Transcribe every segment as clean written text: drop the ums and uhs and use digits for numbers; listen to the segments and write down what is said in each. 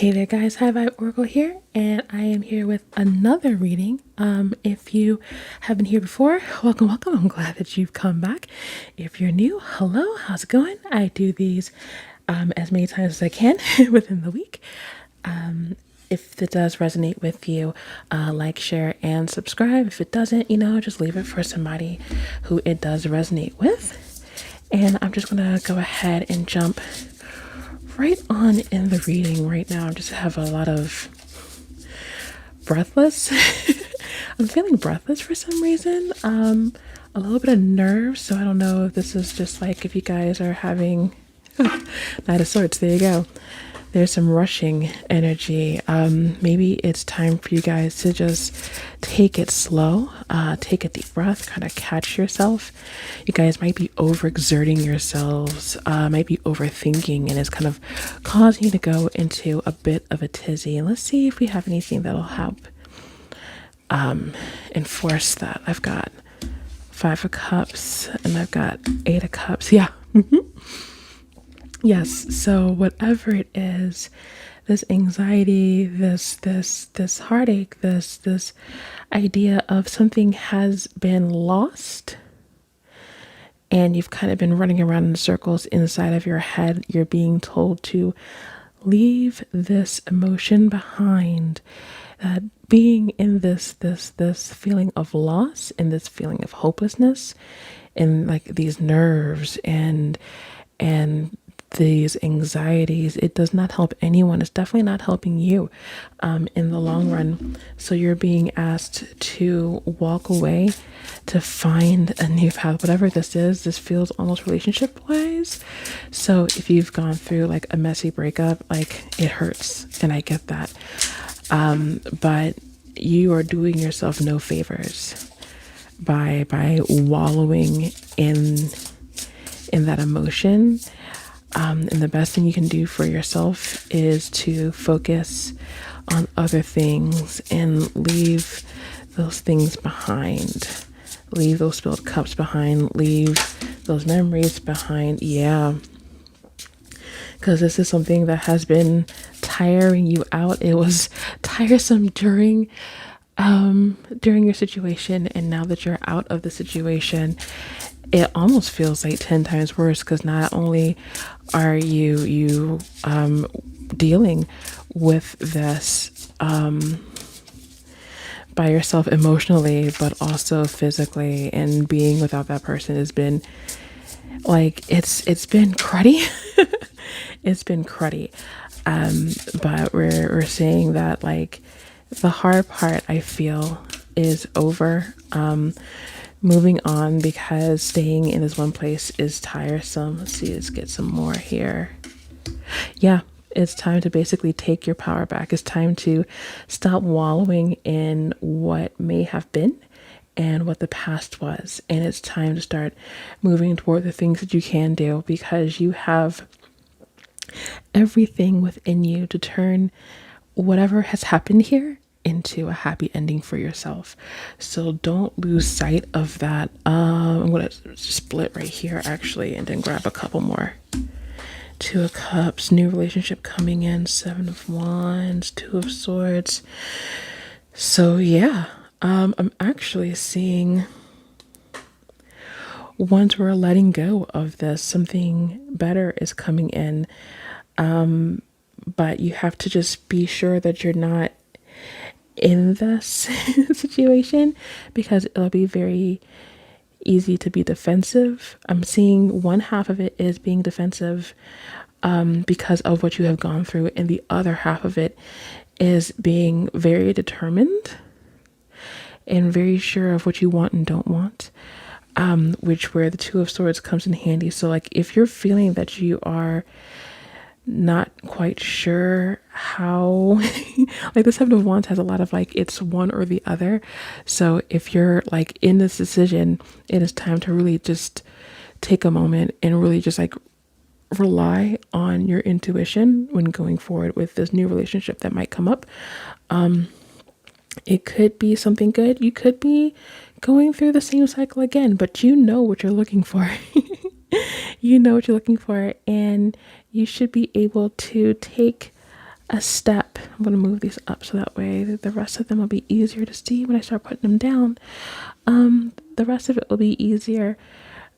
Hey there guys, High Vibe Oracle here, and I am here with another reading. If you have been here before, welcome, welcome. I'm glad that you've come back. If you're new, hello, how's it going? I do these as many times as I can within the week. If it does resonate with you, like, share, and subscribe. If it doesn't, just leave it for somebody who it does resonate with. And I'm just gonna go ahead and jump right on in the reading right now. I just have a lot of breathless. I'm feeling breathless for some reason. A little bit of nerves. So I don't know if this is just like if you guys are having Knight of Swords. There you go. There's some rushing energy. Maybe it's time for you guys to just take it slow, take a deep breath, kind of catch yourself. You guys might be overexerting yourselves, might be overthinking, and it's kind of causing you to go into a bit of a tizzy. And let's see if we have anything that'll help enforce that. I've got 5 of Cups and I've got 8 of Cups. Yeah. Yes, so whatever it is, this anxiety, this heartache, this idea of something has been lost and you've kind of been running around in circles inside of your head. You're being told to leave this emotion behind. Being in this feeling of loss and this feeling of hopelessness and like these nerves and these anxieties, it does not help anyone. It's definitely not helping you in the long run. So you're being asked to walk away, to find a new path. Whatever this is, this feels almost relationship wise. So if you've gone through like a messy breakup, like it hurts, and I get that. But you are doing yourself no favors by wallowing in that emotion. And the best thing you can do for yourself is to focus on other things and leave those things behind. Leave those spilled cups behind. Leave those memories behind. Yeah. Because this is something that has been tiring you out. It was tiresome during your situation, and now that you're out of the situation, it almost feels like 10 times worse, because not only are you dealing with this by yourself emotionally, but also physically, and being without that person has been like it's been cruddy. It's been cruddy. But we're saying that like the hard part, I feel, is over. Moving on, because staying in this one place is tiresome. Let's see, let's get some more here. Yeah, it's time to basically take your power back. It's time to stop wallowing in what may have been and what the past was. And it's time to start moving toward the things that you can do, because you have everything within you to turn whatever has happened here into a happy ending for yourself. So don't lose sight of that. I'm gonna split right here actually, and then grab a couple more. 2 of Cups, new relationship coming in. 7 of Wands, 2 of Swords. So yeah, I'm actually seeing once we're letting go of this, something better is coming in. But you have to just be sure that you're not in this situation, because it'll be very easy to be defensive. I'm seeing one half of it is being defensive because of what you have gone through, and the other half of it is being very determined and very sure of what you want and don't want, which where the 2 of Swords comes in handy. So like if you're feeling that you are not quite sure how like the 7 of Wands has a lot of like it's one or the other. So if you're like in this decision, it is time to really just take a moment and really just like rely on your intuition when going forward with this new relationship that might come up. It could be something good. You could be going through the same cycle again, but you know what you're looking for. You know what you're looking for, and you should be able to take a step. I'm going to move these up so that way the rest of them will be easier to see when I start putting them down. The rest of it will be easier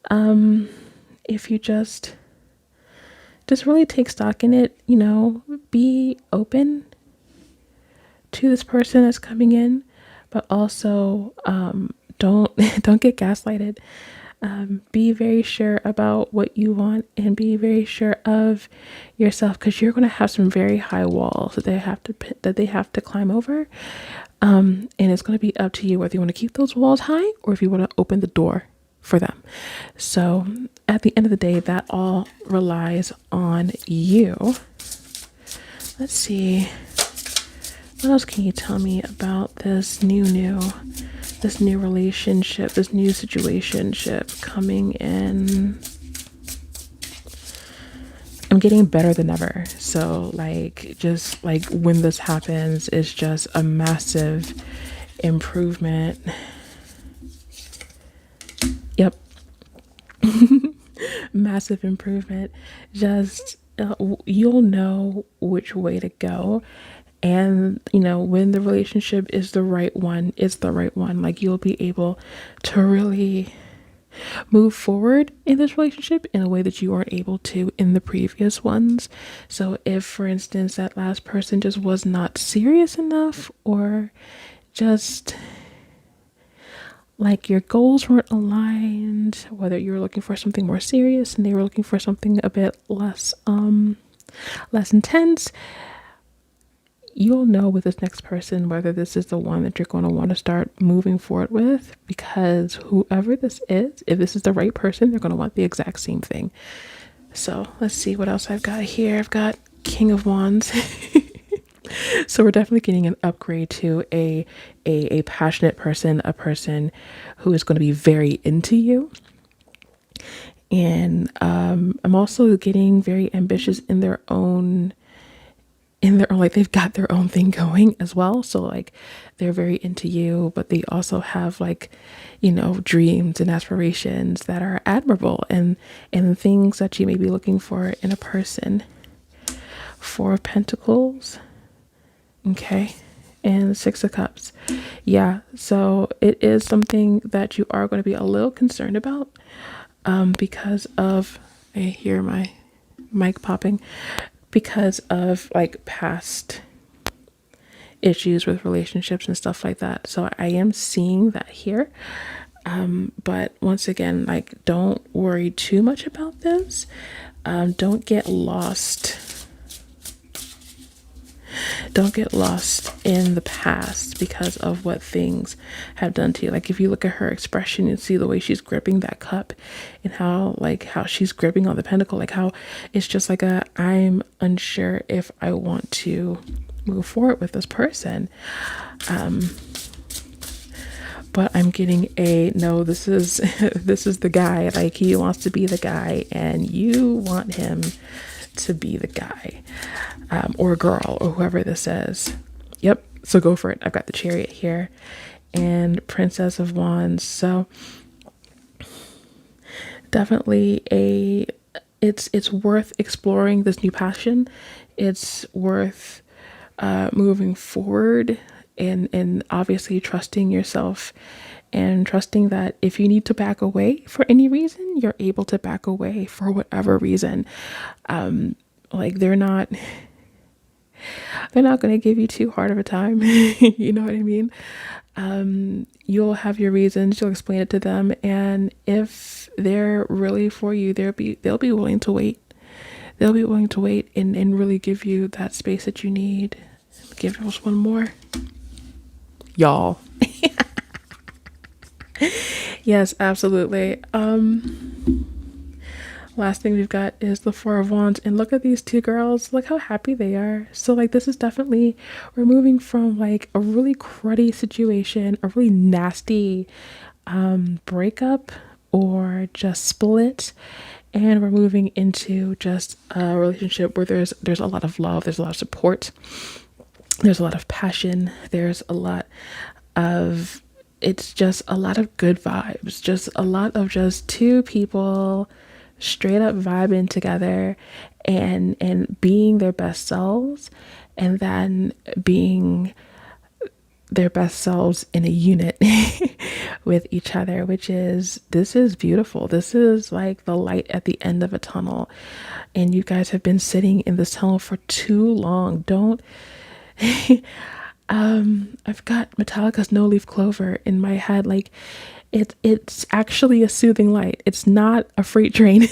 if you just really take stock in it, you know, be open to this person that's coming in, but also don't don't get gaslighted. Be very sure about what you want and be very sure of yourself, because you're going to have some very high walls that they have to climb over, and it's going to be up to you whether you want to keep those walls high or if you want to open the door for them. So at the end of the day, that all relies on you. Let's see, what else can you tell me about this new relationship, this new situationship coming in? I'm getting better than ever. So like, just like when this happens, it's just a massive improvement. Yep. Massive improvement. Just you'll know which way to go, and you know when the relationship is the right one, it's the right one. Like, you'll be able to really move forward in this relationship in a way that you weren't able to in the previous ones. So if, for instance, that last person just was not serious enough, or just like your goals weren't aligned, whether you were looking for something more serious and they were looking for something a bit less intense, you'll know with this next person whether this is the one that you're going to want to start moving forward with, because whoever this is, if this is the right person, they're going to want the exact same thing. So let's see what else I've got here. I've got King of Wands. So we're definitely getting an upgrade to a passionate person, a person who is going to be very into you. And I'm also getting very ambitious in their own, like, they've got their own thing going as well. So like, they're very into you, but they also have, like, you know, dreams and aspirations that are admirable, and things that you may be looking for in a person. Four of Pentacles. Okay. And Six of Cups. Yeah. So it is something that you are going to be a little concerned about, because of, I hear my mic popping, because of like past issues with relationships and stuff like that. So I am seeing that here. But once again, like, don't worry too much about this. Don't get lost. Don't get lost in the past because of what things have done to you. Like, if you look at her expression and see the way she's gripping that cup, and how she's gripping on the pentacle, like how it's just like I'm unsure if I want to move forward with this person. But I'm getting no, this is this is the guy. Like, he wants to be the guy and you want him to be the guy, or girl, or whoever this is. Yep. So go for it. I've got the Chariot here and Princess of Wands. So definitely it's worth exploring this new passion. It's worth moving forward, and obviously trusting yourself, and trusting that if you need to back away for any reason, you're able to back away for whatever reason. Like, they're not going to give you too hard of a time. You know what I mean? You'll have your reasons, you'll explain it to them, and if they're really for you, they'll be willing to wait. They'll be willing to wait and really give you that space that you need. Give us one more. Y'all. Yes, absolutely. Last thing we've got is the Four of Wands, and look at these two girls. Look how happy they are. So like, this is definitely, we're moving from like a really cruddy situation, a really nasty breakup or just split, and we're moving into just a relationship where there's a lot of love, there's a lot of support, there's a lot of passion, there's a lot of, it's just a lot of good vibes, just a lot of just two people straight up vibing together and being their best selves, and then being their best selves in a unit with each other, which is, this is beautiful. This is like the light at the end of a tunnel. And you guys have been sitting in this tunnel for too long. Don't I've got Metallica's No Leaf Clover in my head. Like it's actually a soothing light. It's not a freight train.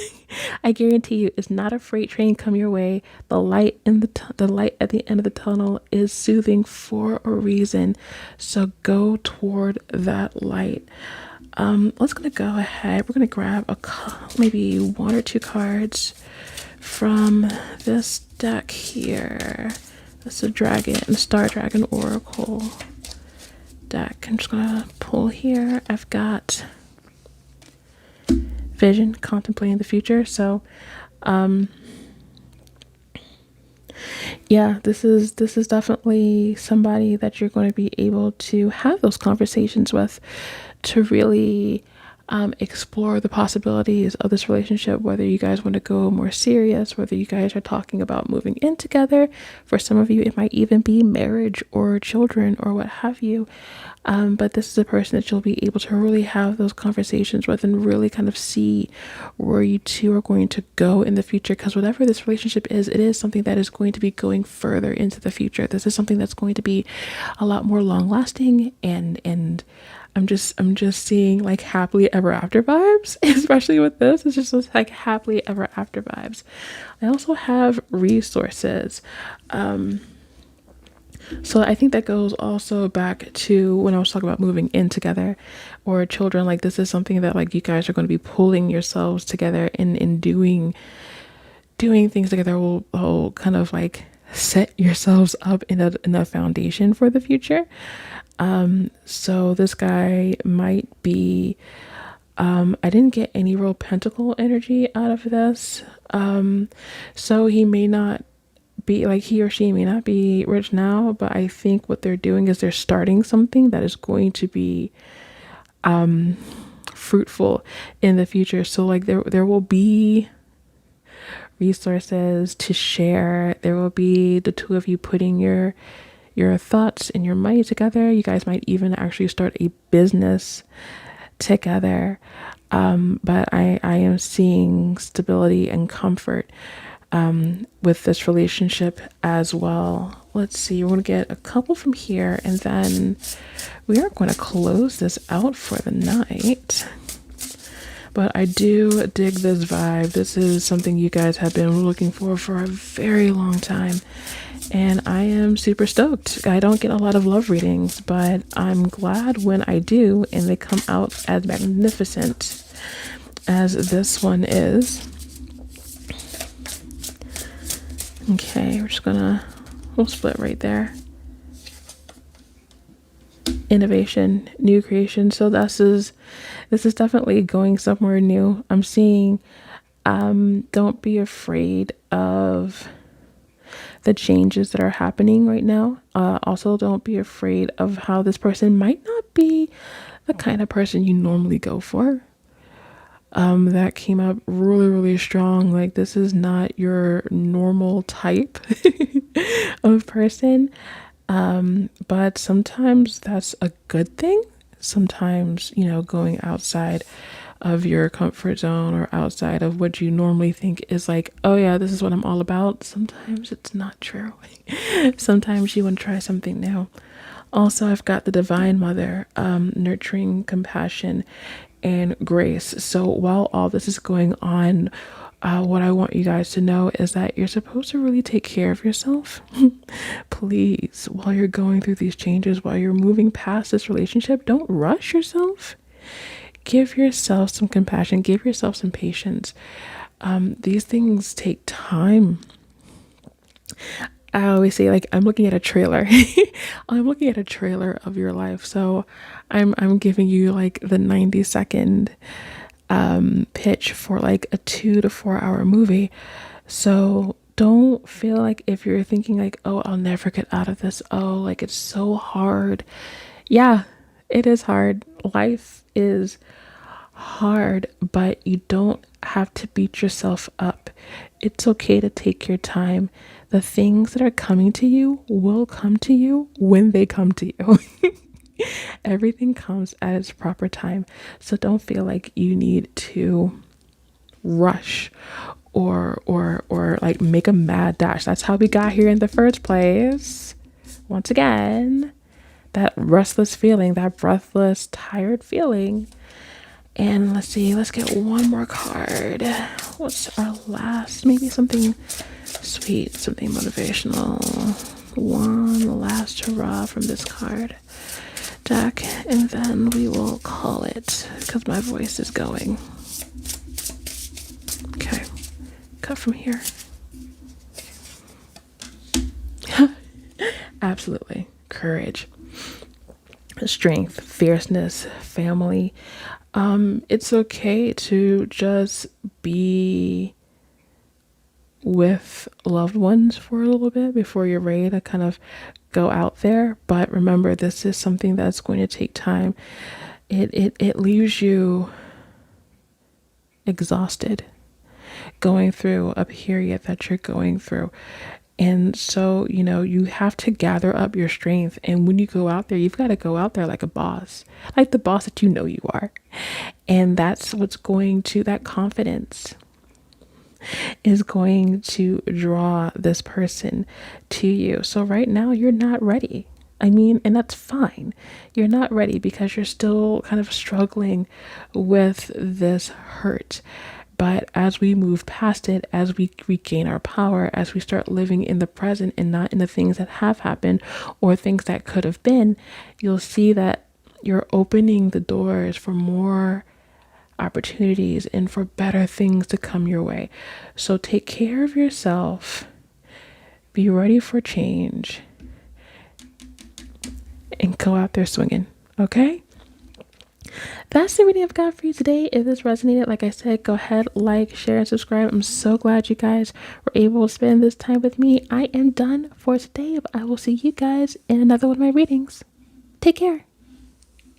I guarantee you, it's not a freight train come your way. The light in the light at the end of the tunnel is soothing for a reason. So go toward that light. Let's gonna go ahead. We're gonna grab maybe one or two cards from this deck here. This is a Star Dragon Oracle deck. I'm just gonna pull here. I've got Vision, contemplating the future. So yeah, this is definitely somebody that you're going to be able to have those conversations with, to really explore the possibilities of this relationship, whether you guys want to go more serious, whether you guys are talking about moving in together. For some of you, it might even be marriage or children or what have you. But this is a person that you'll be able to really have those conversations with and really kind of see where you two are going to go in the future. Because whatever this relationship is, it is something that is going to be going further into the future. This is something that's going to be a lot more long lasting, and I'm just seeing like happily ever after vibes, especially with this. It's just like happily ever after vibes. I also have resources. So I think that goes also back to when I was talking about moving in together or children. Like this is something that like you guys are going to be pulling yourselves together in doing things together will kind of like set yourselves up in a foundation for the future. So this guy might be, I didn't get any real pentacle energy out of this. So he may not be like, he or she may not be rich now, but I think what they're doing is they're starting something that is going to be, fruitful in the future. So like there will be resources to share. There will be the two of you putting your thoughts and your money together. You guys might even actually start a business together. But I am seeing stability and comfort with this relationship as well. Let's see, we're going to get a couple from here, and then we are going to close this out for the night. But I do dig this vibe. This is something you guys have been looking for a very long time. And I am super stoked. I don't get a lot of love readings, but I'm glad when I do and they come out as magnificent as this one is. Okay, we'll split right there. Innovation, new creation. So this is definitely going somewhere new. I'm seeing, don't be afraid of the changes that are happening right now. Also, don't be afraid of how this person might not be the kind of person you normally go for. That came up really, really strong. Like this is not your normal type of person. But sometimes that's a good thing. Sometimes, going outside of your comfort zone or outside of what you normally think is like, oh yeah, this is what I'm all about. Sometimes it's not true. Sometimes you want to try something new. Also, I've got the Divine Mother, nurturing, compassion, and grace. So while all this is going on, what I want you guys to know is that you're supposed to really take care of yourself. Please, while you're going through these changes, while you're moving past this relationship, don't rush yourself. Give yourself some compassion, give yourself some patience. These things take time. I always say, like, I'm looking at a trailer. I'm looking at a trailer of your life. So I'm giving you like the 90-second pitch for like a 2 to 4 hour movie. So don't feel like, if you're thinking like, oh, I'll never get out of this, oh, like it's so hard. Yeah, it is hard. Life is hard, but you don't have to beat yourself up. It's okay to take your time. The things that are coming to you will come to you when they come to you. Everything comes at its proper time. So don't feel like you need to rush or like make a mad dash. That's how we got here in the first place. Once again, that restless feeling, that breathless, tired feeling. And let's see, let's get one more card. What's our last? Maybe something sweet, something motivational. One last hurrah from this card deck, and then we will call it because my voice is going. Okay, cut from here. Absolutely. Courage, strength, fierceness, family. It's okay to just be with loved ones for a little bit before you're ready to kind of go out there. But remember, this is something that's going to take time. It leaves you exhausted going through a period that you're going through. And so, you have to gather up your strength. And when you go out there, you've got to go out there like a boss, like the boss that you are. And that's what's that confidence is going to draw this person to you. So right now, you're not ready. I mean, and that's fine. You're not ready because you're still kind of struggling with this hurt. But as we move past it, as we regain our power, as we start living in the present and not in the things that have happened or things that could have been, you'll see that you're opening the doors for more opportunities and for better things to come your way. So take care of yourself, be ready for change, and go out there swinging. Okay? That's the reading I've got for you today. If this resonated, like I said, go ahead, like, share, and subscribe. I'm so glad you guys were able to spend this time with me. I am done for today. I will see you guys in another one of my readings. Take care.